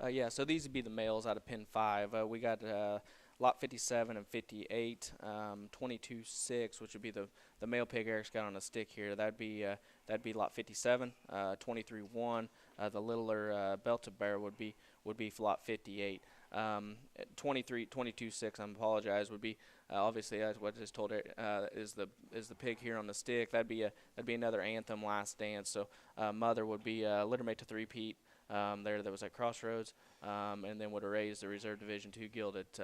Yeah, so these would be the males out of pin 5. We got lot 57 and 58, 22-6, which would be the male pig Eric's got on a stick here. That'd be lot 57, 23-1. The littler belted bear would be lot 58. 22-6. I apologize. Would be obviously as what I just told Eric, is the pig here on the stick. That'd be another anthem last dance. So mother would be littermate to three-peat. There was at Crossroads, and then would have raised the Reserve Division 2 Guild at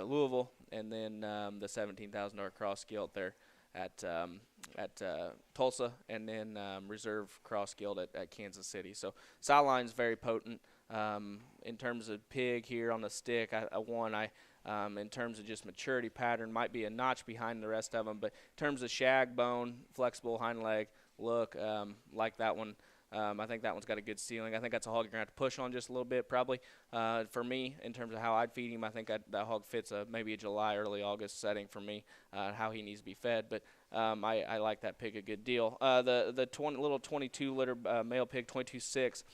Louisville, and then the $17,000 cross guild there at Tulsa, and then Reserve Cross Guild at Kansas City. So sideline's very potent. In terms of pig here on the stick, in terms of just maturity pattern, might be a notch behind the rest of them, but in terms of shag, bone, flexible hind leg look, like that one. I think that one's got a good ceiling. I think that's a hog you're going to have to push on just a little bit probably. For me, in terms of how I'd feed him, I think that hog fits maybe a July, early August setting for me, how he needs to be fed. But I like that pig a good deal. The little 22-litter male pig, 22-6,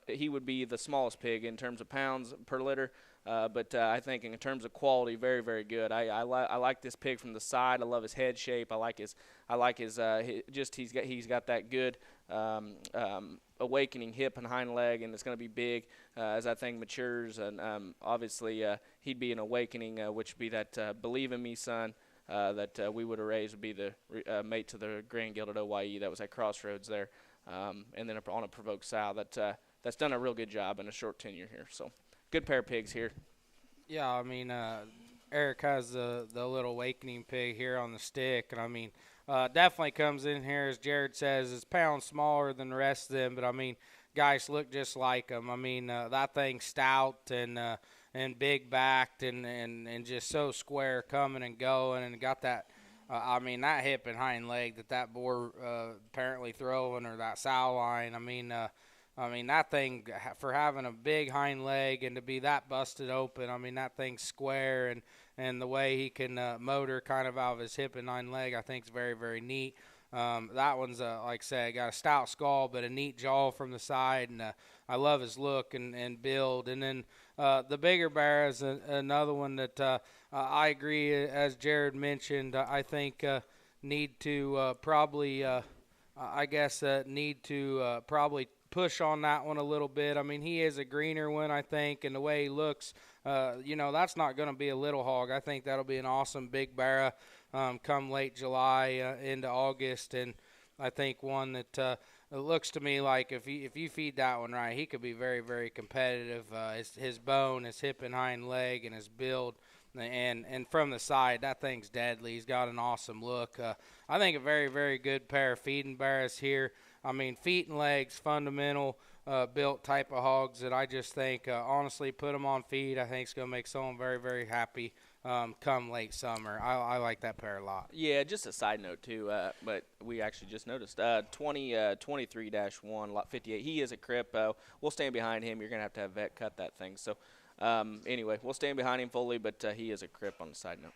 he would be the smallest pig in terms of pounds per litter. But I think in terms of quality, very, very good. I like this pig from the side. I love his head shape. I like his he's got that good awakening hip and hind leg, and it's going to be big as that thing matures. And obviously he'd be an awakening, which would be that Believe in Me son that we would have raised, would be the mate to the Grand Guild at OYE that was at Crossroads there, and then on a provoked sow that's done a real good job in a short tenure here. So. Good pair of pigs here. Yeah, I mean, Eric has the little awakening pig here on the stick, and I mean, definitely comes in here, as Jared says, is pounds smaller than the rest of them, but I mean, guys look just like him. I mean, that thing's stout and big backed and just so square coming and going, and got that. I mean, that hip and hind leg that boar apparently throwing, or that sow line. I mean, that thing, for having a big hind leg and to be that busted open, I mean, that thing's square, and the way he can motor kind of out of his hip and hind leg, I think is very, very neat. That one's, like I said, got a stout skull, but a neat jaw from the side, and I love his look and build. And then the bigger bear is another one that I agree, as Jared mentioned, I think need to probably, probably push on that one a little bit. I mean, he is a greener one, I think, and the way he looks, that's not going to be a little hog. I think that'll be an awesome big barra come late July into August, and I think one that it looks to me like if you feed that one right, he could be very, very competitive. His bone, his hip and hind leg, and his build, and from the side, that thing's deadly. He's got an awesome look. I think a very, very good pair of feeding barras here. I mean, feet and legs, fundamental built type of hogs that I just think, honestly, put them on feed. I think it's going to make someone very, very happy come late summer. I like that pair a lot. Yeah, just a side note too, but we actually just noticed 23-1, lot 58. He is a crip. We'll stand behind him. You're going to have vet cut that thing. So anyway, we'll stand behind him fully, but he is a crip on the side note.